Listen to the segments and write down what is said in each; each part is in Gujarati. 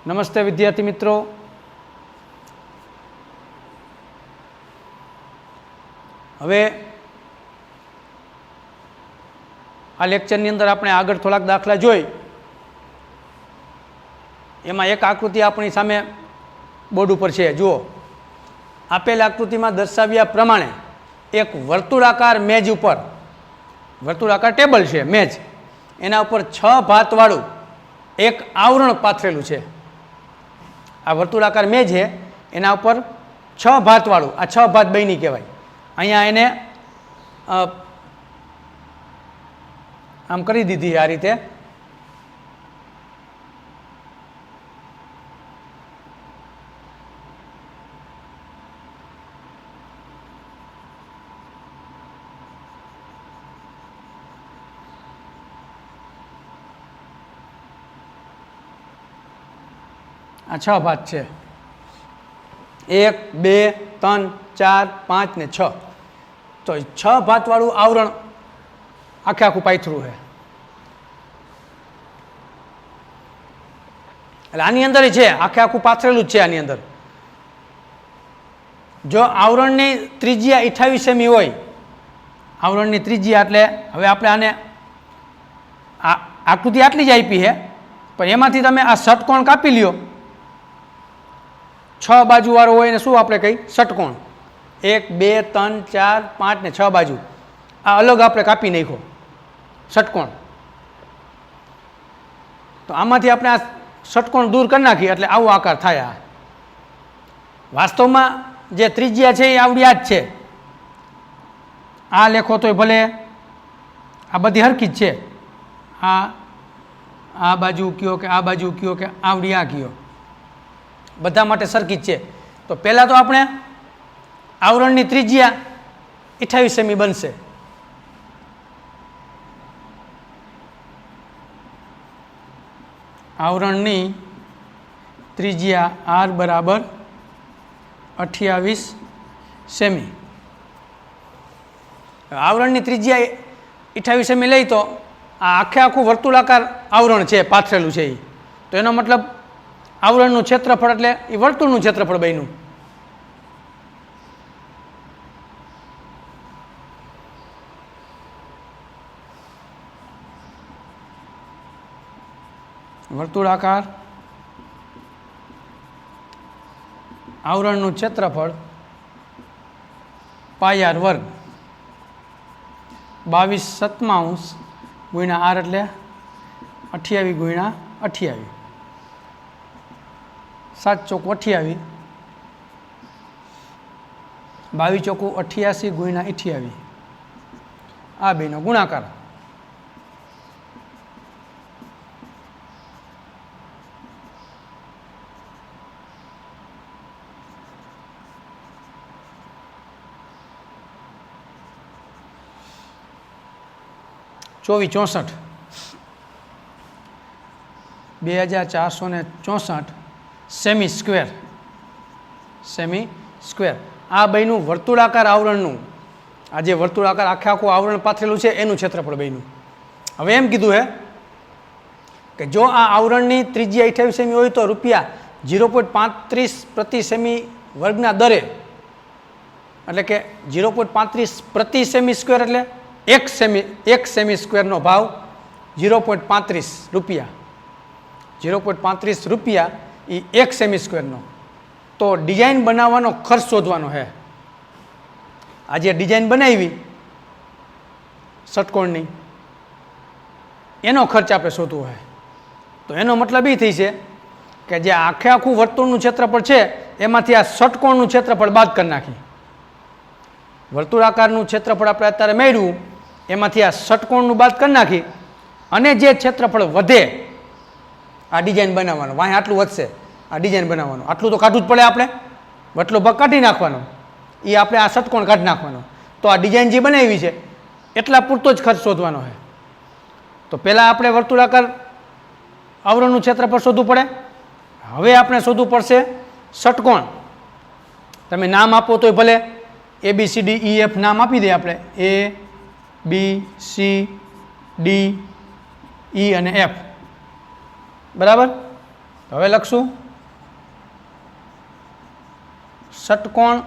નમસ્તે વિદ્યાર્થી મિત્રો, હવે આ લેક્ચરની અંદર આપણે આગળ થોડાક દાખલા જોઈ. એમાં એક આકૃતિ આપણી સામે બોર્ડ ઉપર છે. જુઓ, આપેલ આકૃતિમાં દર્શાવ્યા પ્રમાણે એક વર્તુળાકાર મેજ ઉપર, વર્તુળાકાર ટેબલ છે મેજ, એના ઉપર 6 ભાતવાળું એક આવરણ પાથરેલું છે. આ વર્તુળાકાર મેજ છે એના ઉપર 6 ભાતવાળું, આ 6 ભાત બની કહેવાય. અહીંયા એને આમ કરી દીધી આ રીતે. આ 6 ભાત છે, 1 2 3 4 5 ને 6. તો 6 ભાતવાળું આવરણ આખે આખું પાથરું છે. એટલે આની અંદર છે, આખે આખું પાથરેલું જ છે. આની અંદર જો આવરણની ત્રિજ્યા 28 સેમી હોય, આવરણની ત્રિજ્યા, એટલે હવે આપણે આને આકૃતિ આટલી જ આપી છે, પણ એમાંથી તમે આ ષટકોણ કાપી લ્યો. 6 બાજુ વાળો હોય ને શું આપણે કહી? ષટકોણ. 1 2 3 4 5 ને 6 બાજુ, આ અલગ આપણે કાપી નાખ્યો ષટકોણ. તો આમાંથી આપણે આ ષટકોણ દૂર કરી નાખીએ એટલે આવો આકાર થાય. વાસ્તવમાં જે ત્રિજ્યા છે એ આવડી આ જ છે. આ લેખો તોય ભલે, આ બધી હરખી જ છે. આ બાજુ કયો કે આ બાજુ કયો કે આવડી આ કયો, બધા માટે સરખી જ છે. તો પહેલાં તો આપણે આવરણની ત્રિજ્યા 28 સેમી બનશે. આવરણની ત્રિજ્યા r બરાબર 28 સેમી. આવરણની ત્રિજ્યા 28 સેમી લઈ તો આ આખે આખું વર્તુળાકાર આવરણ છે પાથરેલું છે એ. તો એનો મતલબ આવરણનું ક્ષેત્રફળ એટલે એ વર્તુળનું ક્ષેત્રફળ બન્યું. વર્તુળાકાર આવરણનું ક્ષેત્રફળ પાય r વર્ગ 22/7 ગુણ્યા r એટલે 28 ગુણ્યા 28, 7 ચોક 28, 22 ચોકું 88 ગુણ્યા 28, આ બેનો ગુણાકાર. ચોવીસ 64, 2464 સેમી સ્ક્વેર. સેમી સ્ક્વેર આ બન્યું વર્તુળાકાર આવરણનું. આ જે વર્તુળાકાર આખે આખું આવરણ પાથરેલું છે એનું ક્ષેત્રફળ બન્યું. હવે એમ કીધું હે કે જો આ આવરણની ત્રિજ્યા 28 સેમી હોય તો રૂપિયા 0.35 પ્રતિ સેમી વર્ગના દરે, એટલે કે 0.35 પ્રતિ સેમી સ્ક્વેર એટલે 1 સેમી સ્ક્વેરનો ભાવ 0.35 રૂપિયા. 0.35 રૂપિયા એ 1 સેમી સ્ક્વેરનો. તો ડિઝાઇન બનાવવાનો ખર્ચ શોધવાનો છે. આ જે ડિઝાઇન બનાવી ષટકોણની, એનો ખર્ચ આપણે શોધવો છે. તો એનો મતલબ એ થઈ છે કે જે આખે આખું વર્તુળનું ક્ષેત્રફળ છે એમાંથી આ ષટકોણનું ક્ષેત્રફળ બાદ કરી નાખી. વર્તુળાકારનું ક્ષેત્રફળ આપણે અત્યારે મેળવ્યું, એમાંથી આ ષટકોણનું બાદ કરી નાખી અને જે ક્ષેત્રફળ વધે આ ડિઝાઇન બનાવવાનો, વાંહે આટલું વધશે આ ડિઝાઇન બનાવવાનું, આટલું તો કાઢવું જ પડે. આપણે વટલો ભાગ કાઢી નાખવાનો, એ આપણે આ ષટકોણ કાઢી નાખવાનો. તો આ ડિઝાઇન જે બનાવી છે એટલા પૂરતો જ ખર્ચ શોધવાનો છે. તો પહેલાં આપણે વર્તુળાકાર આવરણનું ક્ષેત્રફળ શોધવું પડે. હવે આપણે શોધવું પડશે ષટકોણ. તમે નામ આપો તોય ભલે, ABCDEF નામ આપી દે આપણે, ABCD E અને F, બરાબર. તો હવે લખશું ષટકોણ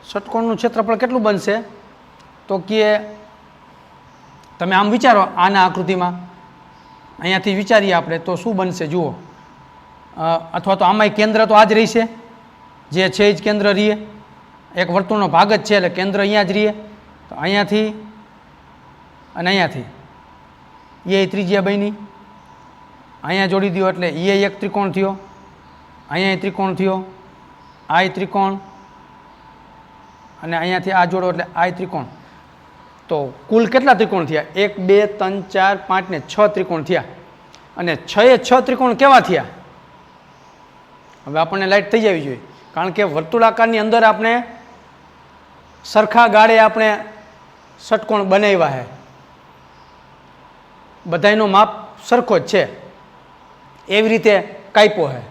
ષટકોણનું ક્ષેત્રફળ કેટલું બનશે તો કે તમે આમ વિચારો આના આકૃતિમાં અહીંયાથી વિચારીએ આપણે તો શું બનશે જુઓ અથવા તો આમાંય કેન્દ્ર તો આ જ રહેશે જે છે જ કેન્દ્ર રહીએ એક વર્તુળનો ભાગ જ છે એટલે કેન્દ્ર અહીંયા જ રહીએ તો અહીંયાથી અને અહીંયાથી એ ત્રિજ્યા બની અહીંયા જોડી દો એટલે એ એક ત્રિકોણ થયો અહીંયા ત્રિકોણ થયો આ ત્રિકોણ અને અહીંયાથી આ જોડો એટલે આ ત્રિકોણ તો કુલ કેટલા ત્રિકોણ થયા 1 2 3 4 5 ને 6 ત્રિકોણ થયા અને 6 ત્રિકોણ કેવા થયા હવે આપણને લાઈટ થઈ જવી જોઈએ કારણ કે વર્તુળાકારની અંદર આપણે સરખા ગાળે આપણે ષટકોણ બનાવ્યા છે બધાયનો માપ સરખો જ છે એવી રીતે કાપ્યો છે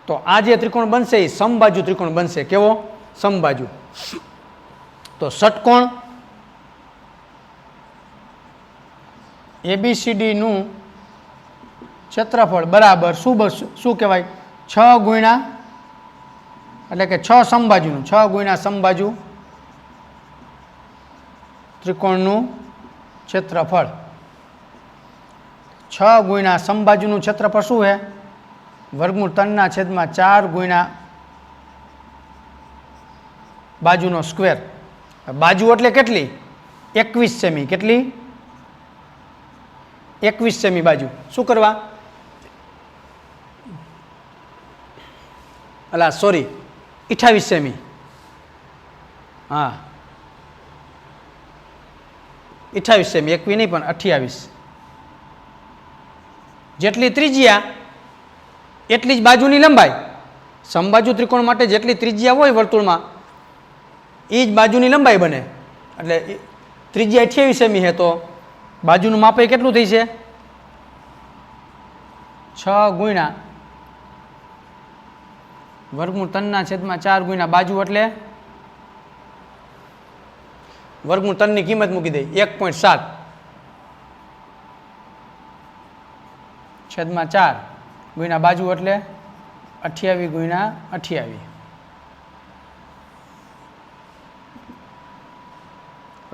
તો આ જે ત્રિકોણ બનશે એ સમબાજુ ત્રિકોણ બનશે કેવો સમબાજુ તો ષટકોણ ABCDનું ક્ષેત્રફળ બરાબર શું કહેવાય 6 ગુણ્યા એટલે કે 6 સમબાજુનું 6 ગુણ્યા સમબાજુ ત્રિકોણનું ક્ષેત્રફળ 6 ગુણ્યા સમબાજુનું ક્ષેત્રફળ શું છે વર્ગમૂળ 3/4 ગુણ્યા બાજુનો સ્ક્વેર બાજુ એટલે કેટલી 21 સેમી કેટલી 21 સેમી બાજુ શું કરવા અલા સોરી 28 સેમી હા 28 સેમી 21 નહીં પણ 28 જેટલી ત્રિજ્યા એટલી જ બાજુની લંબાઈ સમબાજુ ત્રિકોણ માટે જેટલી ત્રિજ્યા હોય વર્તુળમાં એ જ બાજુની લંબાઈ બને એટલે ત્રિજ્યા 28 સેમી છે તો બાજુનું માપ કેટલું થઈ છે 6 ગુણ્યા વર્ગમૂળ 3/4 ગુણ્યા બાજુ એટલે વર્ગમૂળ 3 ની કિંમત મૂકી દઈ 1.7 છેદમાં 4 ગુણ્યા બાજુ એટલે 28 ગુણ્યા 28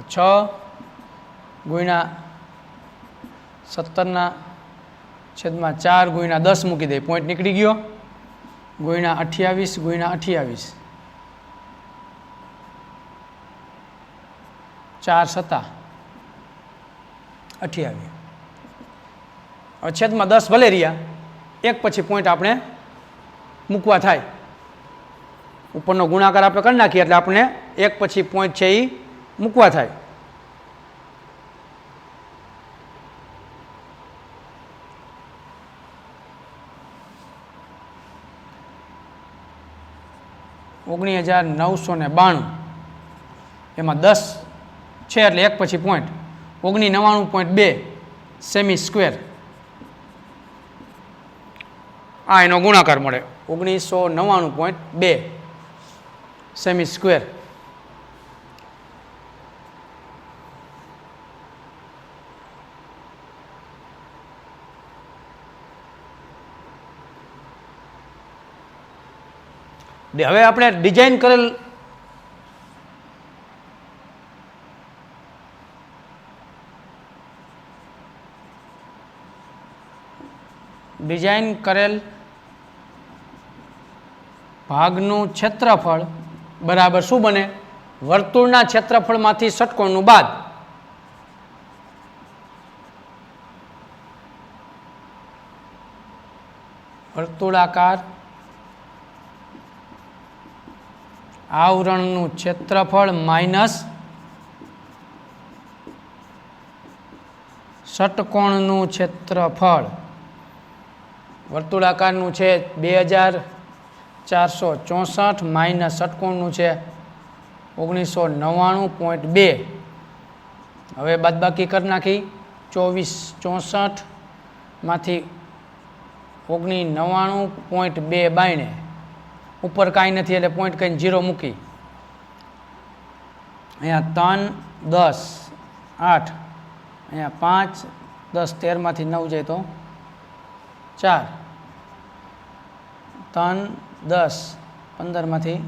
6 ગુણ્યા 17/4 ગુણ્યા 10 મૂકી દે પોઈન્ટ નીકળી ગયો ગુણ્યા 28 ગુણ્યા 28 4 7 28 હવે છેદમાં 10 ભલે રહ્યા એક પછી પોઈન્ટ આપણે મૂકવા થાય ઉપરનો ગુણાકાર આપણે કરી નાખીએ એટલે આપણે એક પછી પોઈન્ટ છે એ મૂકવા થાય $19,992 એમાં 10 છે એટલે એક પછી પોઈન્ટ 1999.2 સેમી સ્ક્વેર આ એનો ગુણાકાર મળે 1999.2 સેમી સ્ક્વેર હવે આપણે ડિઝાઇન કરેલ ભાગનું ક્ષેત્રફળ બરાબર શું બને વર્તુળના ક્ષેત્રફળમાંથી ષટકોણનું બાદ વર્તુળાકાર આવરણનું ક્ષેત્રફળ માઇનસ ષટકોણનું ક્ષેત્રફળ વર્તુળાકારનું છે 2464 માઇનસ ષટકોણનું છે 1999.2 હવે બાદબાકી કરી નાખી 2464માંથી 1999.2 બાયણે ઉપર કાંઈ નથી એટલે પોઈન્ટ કહીને 0 મૂકી અહીંયા 3 10 8 અહીંયા 5 10 13માંથી 9 જાય તો 4 3 10 15માંથી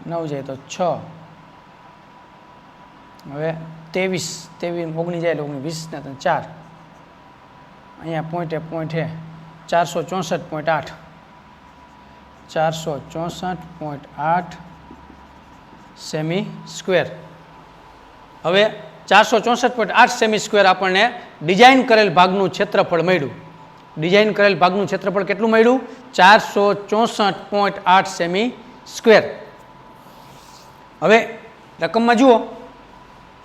9 જાય તો 6 હવે 23 19 જાય એટલે 19 20 ને 4 અહીંયા પોઈન્ટ હે 464.8 464.8 સેમી સ્ક્વેર. હવે 464.8 સેમી સ્ક્વેર આપણને ડિઝાઇન કરેલ ભાગનું ક્ષેત્રફળ મળ્યું. ડિઝાઇન કરેલ ભાગનું ક્ષેત્રફળ કેટલું મળ્યું? 464.8 સેમી સ્ક્વેર. હવે રકમમાં જુઓ,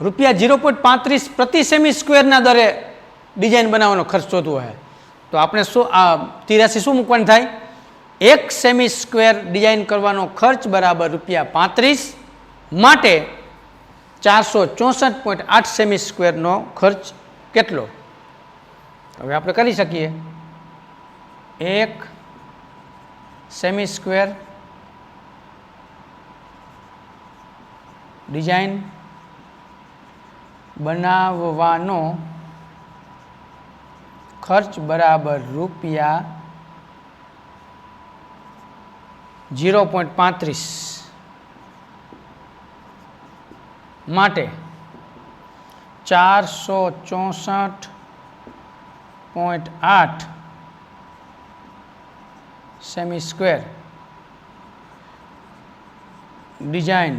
રૂપિયા 0.35 પ્રતિ સેમી સ્ક્વેરના દરે ડિઝાઇન બનાવવાનો ખર્ચ શોધવો હોય તો આપણે શું આ 83 શું મૂકવાનું થાય? 1 સેમી સ્ક્વેર ડિઝાઇન કરવાનો ખર્ચ બરાબર રૂપિયા 35 માટે 464.8 સેમી સ્ક્વેરનો ખર્ચ કેટલો? હવે આપણે કરી શકીએ. 1 સેમી સ્ક્વેર ડિઝાઇન બનાવવાનો ખર્ચ બરાબર રૂપિયા 0.35 માટે 464.8 સેમી સ્ક્વેર ડિઝાઇન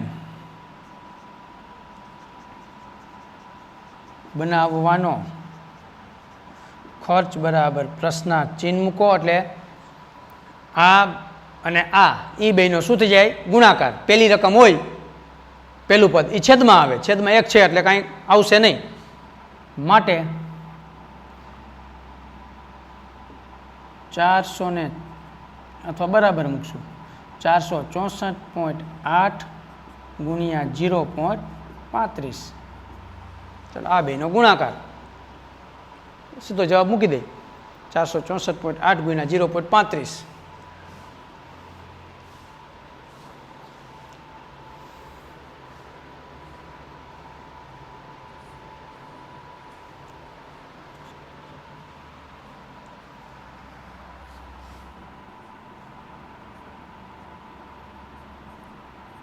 બનાવવાનો ખર્ચ બરાબર પ્રશ્નાર્થ ચિહ્ન મૂકો એટલે આ અને આ એ બેનો શું થઈ જાય? ગુણાકાર. પહેલી રકમ હોય પહેલું પદ એ છેદમાં આવે, છેદમાં 1 છે એટલે કાંઈ આવશે નહીં. માટે 400 ને અથવા બરાબર મૂકશું 464.8 ગુણ્યા 0.35. ચાલો આ બેનો ગુણાકાર સીધો જવાબ મૂકી દે 464.8 ગુણ્યા 0.35.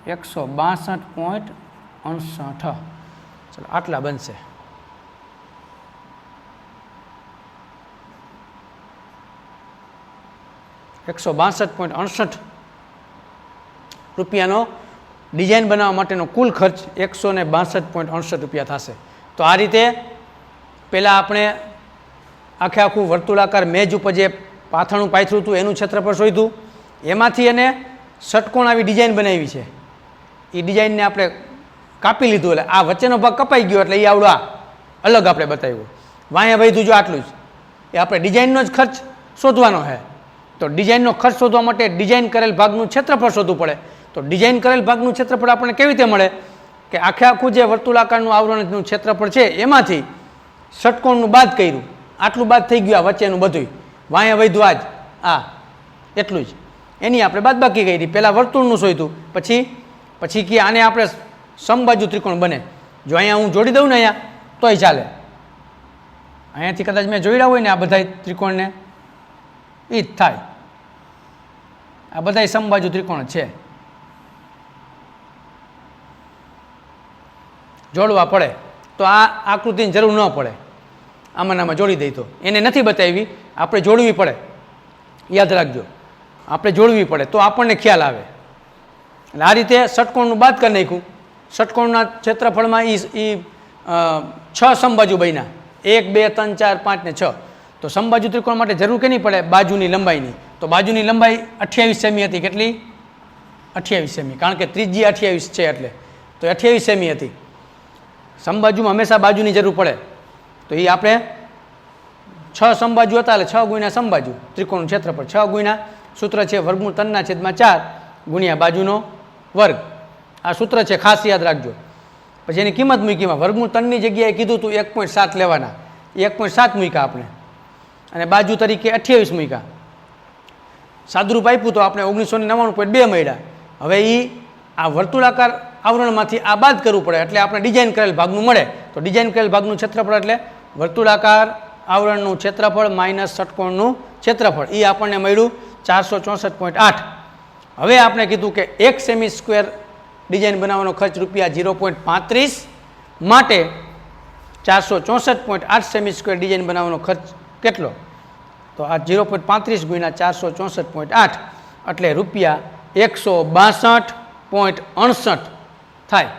$162.68. ચલો આટલા બનશે. $162.68 રૂપિયાનો ડિઝાઇન બનાવવા માટેનો કુલ ખર્ચ $162.68 થશે. તો આ રીતે પહેલાં આપણે આખું વર્તુળાકાર મેજ ઉપર જે પાથરણું પાથર્યું હતું એનું ક્ષેત્રફળ શોધ્યું. એમાંથી એને ષટકોણ આવી ડિઝાઇન બનાવી છે. એ ડિઝાઇનને આપણે કાપી લીધું એટલે આ વચ્ચેનો ભાગ કપાઈ ગયો એટલે એ આવડો આ અલગ આપણે બતાવ્યું. વાંયા વૈધું જો આટલું જ એ આપણે ડિઝાઇનનો જ ખર્ચ શોધવાનો છે. તો ડિઝાઇનનો ખર્ચ શોધવા માટે ડિઝાઇન કરેલ ભાગનું ક્ષેત્રફળ શોધવું પડે. તો ડિઝાઇન કરેલ ભાગનું ક્ષેત્રફળ આપણને કેવી રીતે મળે કે આખું જે વર્તુળાકારનું આવરણનું ક્ષેત્રફળ છે એમાંથી ષટકોણનું બાદ કર્યું, આટલું બાદ થઈ ગયું, આ વચ્ચેનું બધું વાંયા વૈધું આજ આ એટલું જ એની આપણે બાદબાકી કરી. પહેલાં વર્તુળનું શોધ્યું, પછી કે આને આપણે સમબાજુ ત્રિકોણ બને. જો અહીંયા હું જોડી દઉં ને અહીંયા તોય ચાલે. અહીંયાથી કદાચ મેં જોડ્યા હોય ને આ બધા ત્રિકોણને એ જ થાય. આ બધા સમબાજુ ત્રિકોણ છે, જોડવા પડે તો આ આકૃતિની જરૂર ન પડે. આમાં જોડી દઈ તો એને નથી બતાવી, આપણે જોડવી પડે. યાદ રાખજો, આપણે જોડવી પડે તો આપણને ખ્યાલ આવે. એટલે આ રીતે ષટકોણનું બાદ કરી નાખ્યું. ષટકોણના ક્ષેત્રફળમાં એ 6 સમબાજુ બન્યા, 1 2 3 4 5 ને 6. તો સમબાજુ ત્રિકોણ માટે જરૂર કે નહીં પડે બાજુની લંબાઈની. તો બાજુની લંબાઈ 28 સેમી હતી. કેટલી? 28 સેમી, કારણ કે ત્રિજ્યા 28 છે એટલે તો 28 સેમી હતી. સમબાજુમાં હંમેશા બાજુની જરૂર પડે. તો એ આપણે 6 સમબાજુ હતા એટલે 6 ગુણ્યા સમબાજુ ત્રિકોણનું ક્ષેત્રફળ 6 ગુણ્યા સૂત્ર છે વર્ગમૂળ 3/4 ગુણ્યા બાજુનો વર્ગ. આ સૂત્ર છે, ખાસ યાદ રાખજો. પછી એની કિંમત મૂકીમાં વર્ગમૂળ 3ની જગ્યાએ કીધું તું 1.7 લેવાના. 1.7 મૂક્યા આપણે અને બાજુ તરીકે 28 મૂક્યા. સાદુરૂપ આપ્યું તો આપણે 1999.2 મળ્યા. હવે એ આ વર્તુળાકાર આવરણમાંથી આ બાદ કરવું પડે એટલે આપણે ડિઝાઇન કરેલ ભાગનું મળે. તો ડિઝાઇન કરેલ ભાગનું ક્ષેત્રફળ એટલે વર્તુળાકાર આવરણનું ક્ષેત્રફળ માઇનસ ષટકોણનું ક્ષેત્રફળ એ આપણને મળ્યું 464.8. હવે આપણે કીધું કે 1 સેમી સ્ક્વેર ડિઝાઇન બનાવવાનો ખર્ચ રૂપિયા 0.35 માટે 464.8 સેમી સ્ક્વેર ડિઝાઇન બનાવવાનો ખર્ચ કેટલો? તો આ 0.35 ગુણ્યા 464.8 એટલે રૂપિયા 162.68 થાય.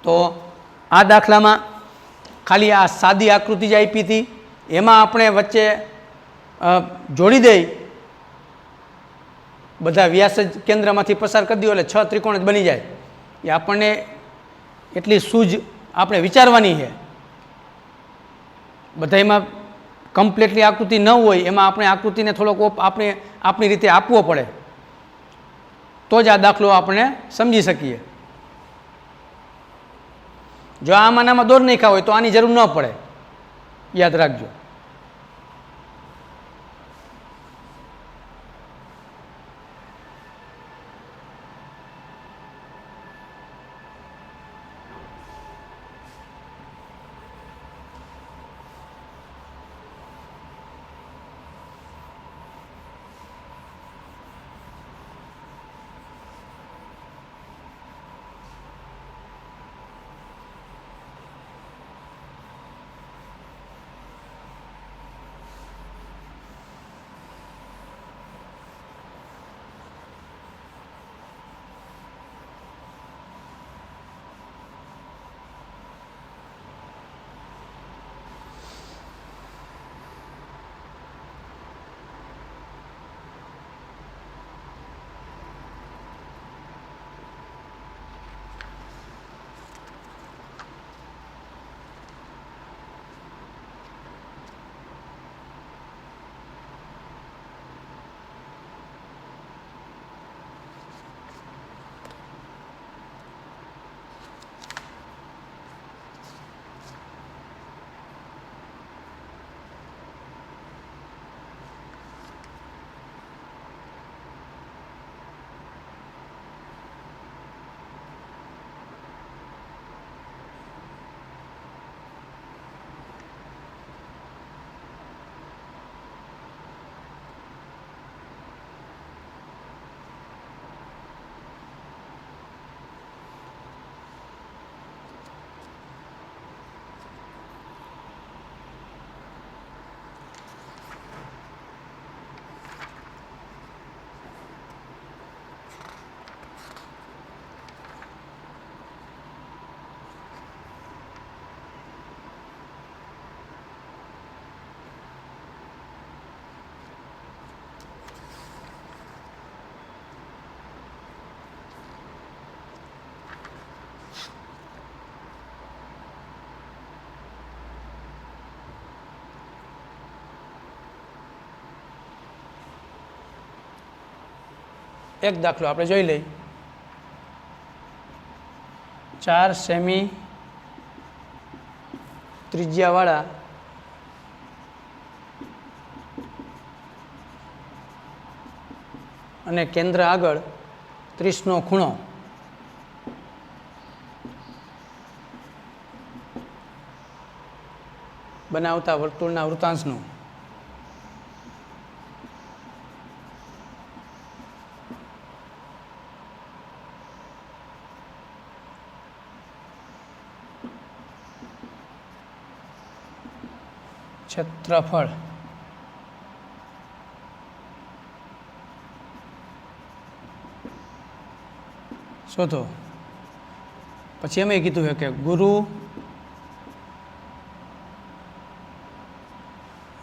તો આ દાખલામાં ખાલી આ સાદી આકૃતિ જ આપી હતી, એમાં આપણે વચ્ચે જોડી દઈ બધા વ્યાસ જ કેન્દ્રમાંથી પસાર કરી દો એટલે 6 ત્રિકોણ જ બની જાય. એ આપણને એટલી સૂઝ આપણે વિચારવાની છે. બધામાં કમ્પ્લીટલી આકૃતિ ન હોય એમાં આપણે આકૃતિને થોડોક આપણે આપણી રીતે આપવો પડે તો જ આ દાખલો આપણે સમજી શકીએ. જો આમાં દોર નાખ્યા હોય તો આની જરૂર ન પડે, યાદ રાખજો. એક દાખલો આપણે જોઈ લઈએ. 4 સેમી ત્રિજ્યાવાળા અને કેન્દ્ર આગળ 30નો ખૂણો બનાવતા વર્તુળના વૃત્તાંશનું ક્ષેત્રફળ શોધો. પછી એમ કીધું છે કે ગુરુ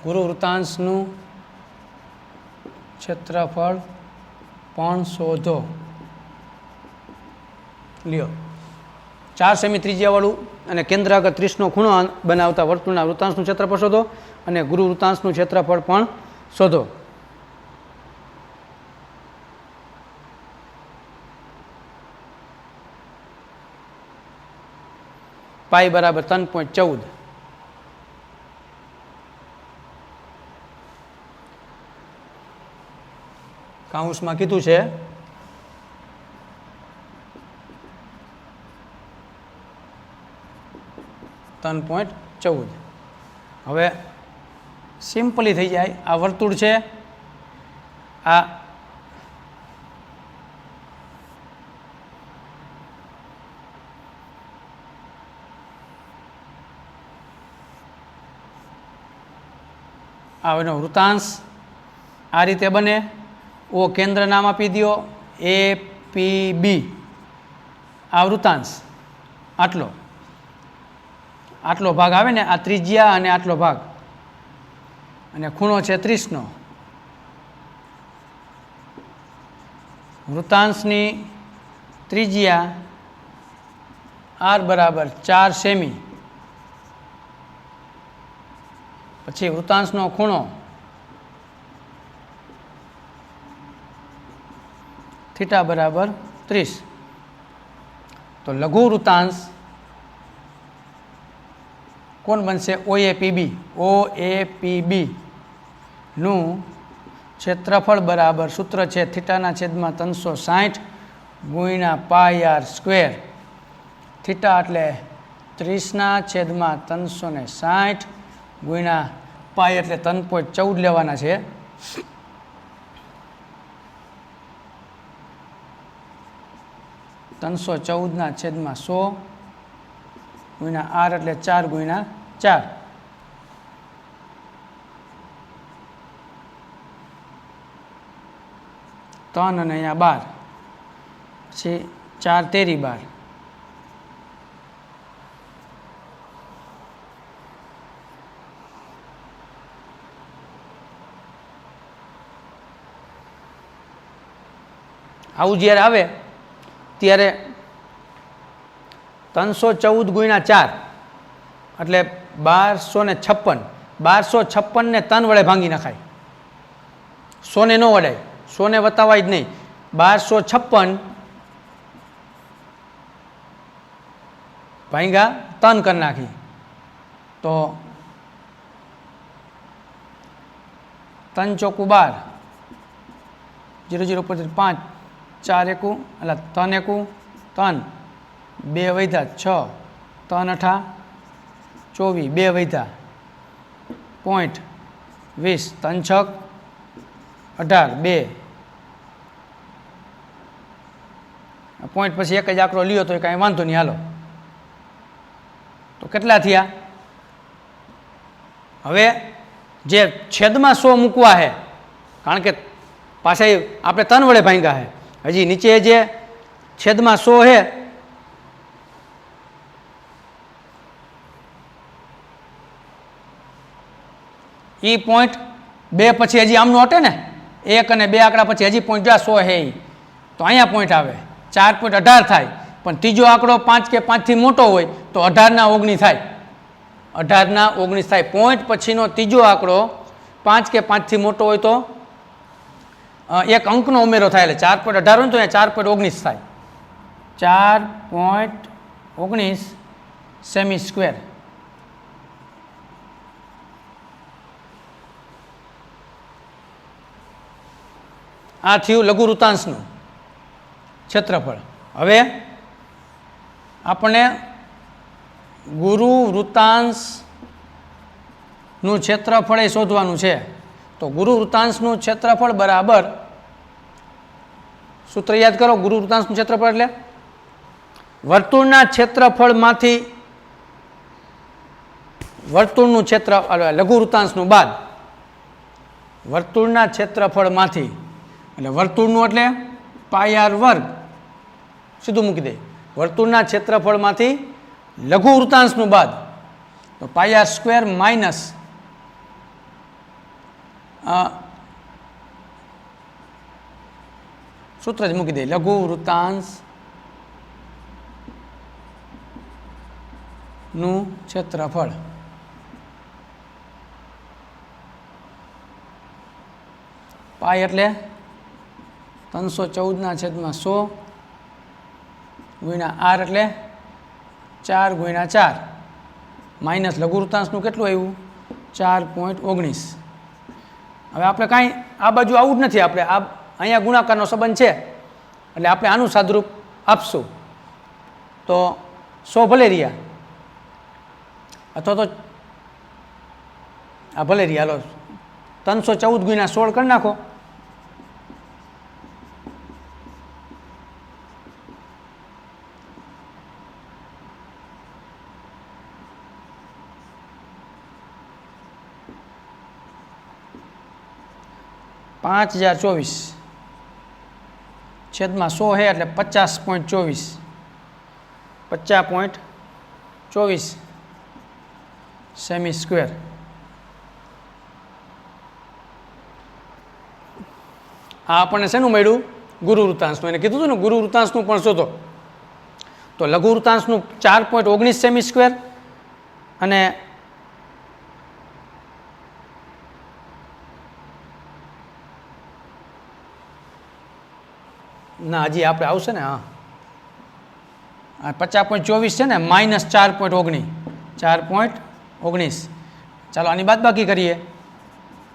વૃત્તાંશનું ક્ષેત્રફળ પણ શોધો. લ્યો 4 સેમી ત્રિજ્યાવાળું અને કેન્દ્ર આગળ 30નો ખૂણો બનાવતા વર્તુળના વૃત્તાંશનું ક્ષેત્રફળ શોધો અને ગુરુ વૃત્તાંશનું ક્ષેત્રફળ પણ શોધો. પાઈ બરાબર 3.14. કાઉન્સમાં કીધું છે 3.14. હવે સિમ્પલી થઈ જાય. આ વર્તુળ છે, આ એનો વૃતાંશ આ રીતે બને. ઓ કેન્દ્ર નામ આપી દો, APB. આ વૃતાંશ આટલો ભાગ આવે ને, આ ત્રિજ્યા અને આટલો ભાગ, અને ખૂણો છે 30નો. વૃતાંશની ત્રિજ્યા R બરાબર 4 સેમી. પછી વૃતાંશનો ખૂણો થીટા બરાબર 30. તો લઘુ વૃતાંશ કોણ બનશે? OAPB. OAPB નું ક્ષેત્રફળ બરાબર, સૂત્ર છે થીટાના છેદમાં 360 ગુણ્યા પાઈ આર સ્ક્વેર. થીટા એટલે 30ના છેદમાં 360 ગુણ્યા પાઈ એટલે 3.14 લેવાના છે. .314 છેદમાં 100 ગુણ્યા આર એટલે 4 ગુણ્યા 4. ત્રણ અને અહીંયા 12, પછી 4 તેરી 12. આવું જ્યારે આવે ત્યારે 314 ગુણ્યા 4 એટલે 1256. 1256 ને 3 વડે ભાંગી નખાય. 100 ને ન વડાય, 100 ને વતાવાય જ નહીં. 1256 ભાંગા 3 કરી નાખી તો 3 ચોકું 12, 0 0 પર 5, 4 એકું એટલે 3 એકું 3, 2 વધ્યા 6, 3 અઠા 24, 2 વધ્યા .20, 3 છક 18, 2 પોઈન્ટ પછી એક જ આંકડો લ્યો તો કાંઈ વાંધો નહીં. હાલો, તો કેટલા થયા? હવે જે છેદમાં 100 મૂકવા છે, કારણ કે પાછા આપણે 3 વડે ભાંગ્યા છે. હજી નીચે જે છેદમાં 100 છે એ પોઈન્ટ 2 પછી હજી આમનું હટે ને, 1 અને 2 આંકડા પછી હજી પોઈન્ટ 100 છે તો અહીંયા પોઈન્ટ આવે 4.18 થાય. પણ ત્રીજો આંકડો 5 કે 5 થી મોટો હોય તો 18 ના 19 થાય. 18 ના 19 થાય. પોઈન્ટ પછીનો ત્રીજો આંકડો 5 કે 5 થી મોટો હોય તો એક અંકનો ઉમેરો થાય એટલે 4.18 હોય તો અહીંયા 4.19 થાય. 4.19 સેમી સ્ક્વેર. આ થયું લઘુ વૃતાંશનું ક્ષેત્રફળ. હવે આપણે ગુરુ વૃતાંશનું ક્ષેત્રફળ એ શોધવાનું છે. તો ગુરુ વૃતાંશનું ક્ષેત્રફળ બરાબર, સૂત્ર યાદ કરો. ગુરુ વૃતાંશનું ક્ષેત્રફળ એટલે વર્તુળના ક્ષેત્રફળમાંથી વર્તુળનું ક્ષેત્ર, લઘુ વૃતાંશનું બાદ વર્તુળના ક્ષેત્રફળમાંથી, એટલે વર્તુળનું એટલે પાઈ આર વર્ગ સીધું મૂકી દે. વર્તુળના ક્ષેત્રફળમાંથી લઘુ વૃતાંશનું બાદ તો પાઈ આર સ્ક્વેર માઇનસ સૂત્ર જ મૂકી દે, લઘુ વૃતાંશ નું ક્ષેત્રફળ. પાઈ એટલે 314 ના છેદમાં 100 ગુણ્યા આર એટલે 4 ગુણ્યા 4 માઇનસ લઘુ વૃતાંશનું કેટલું આવ્યું? 4.19. હવે આપણે કાંઈ આ બાજુ આવું જ નથી. આપણે આ અહીંયા ગુણાકારનો સંબંધ છે એટલે આપણે આનું સાદુરૂપ આપશું. તો 100 ભલે રહ્યા અથવા તો આ ભલે રહ્યા. હાલો 314 ગુણ્યા 16 કરી નાખો. $5024 છેદમાં 100 है એટલે 50.24 50.24 સેમી સ્ક્વેર. આ આપણને શેનું મળ્યું? ગુરુ વૃત્તાંશનું. એને કીધું હતું ને ગુરુ વૃત્તાંશનું પણ શોધો. તો લઘુ વૃત્તાંશનું 4.19 સેમી સ્ક્વેર અને ના હજી આપણે આવશે ને. હા 50.24 છે ને માઇનસ 4.19 4.19. ચાલો આની બાદબાકી કરીએ.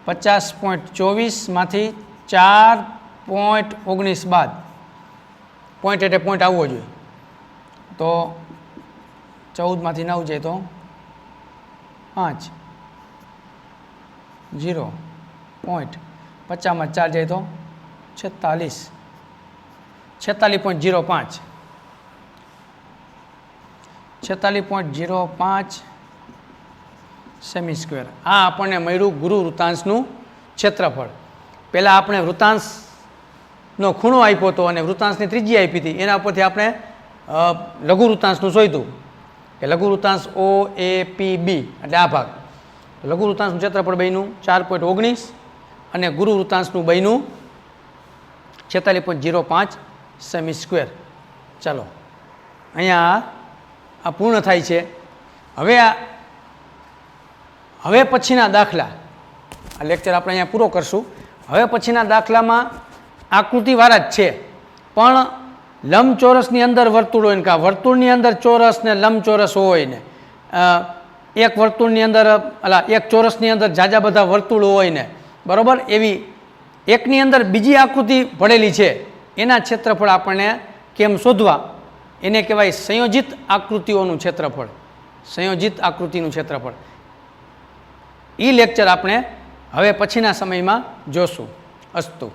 50.24 માંથી 4.19 બાદ પોઈન્ટ એટલે પોઈન્ટ આવવો જોઈએ. તો 14 માંથી 9 જાય તો 5 0 પોઈન્ટ 50 માં 4 જાય તો 46 46.05 46.05 સેમી સ્ક્વેર. આ આપણને મળ્યું ગુરુ વૃત્તાંશનું ક્ષેત્રફળ. પહેલાં આપણે વૃત્તાંશનો ખૂણો આપ્યો હતો અને વૃત્તાંશની ત્રિજ્યા આપી હતી. એના ઉપરથી આપણે લઘુ વૃત્તાંશનું શોધ્યું કે લઘુ વૃત્તાંશ OAPB એટલે આ ભાગ. લઘુ વૃત્તાંશનું ક્ષેત્રફળ બન્યું 4.19 અને ગુરુ વૃત્તાંશનું બન્યું 46.05 સેમી સ્ક્વેર. ચાલો અહીંયા આ પૂર્ણ થાય છે. હવે પછીના દાખલા, આ લેક્ચર આપણે અહીંયા પૂરો કરશું. હવે પછીના દાખલામાં આકૃતિવાળા જ છે પણ લંબચોરસની અંદર વર્તુળ હોય ને કાં વર્તુળની અંદર ચોરસ ને લંબચોરસ હોય ને એક વર્તુળની અંદર એક ચોરસની અંદર જાજા બધા વર્તુળો હોય ને બરાબર એવી એકની અંદર બીજી આકૃતિ ભળેલી છે એના ક્ષેત્રફળ આપણને કેમ શોધવા એને કહેવાય સંયોજિત આકૃતિઓનું ક્ષેત્રફળ. સંયોજિત આકૃતિનું ક્ષેત્રફળ એ લેક્ચર આપણે હવે પછીના સમયમાં જોશું. અસ્તુ.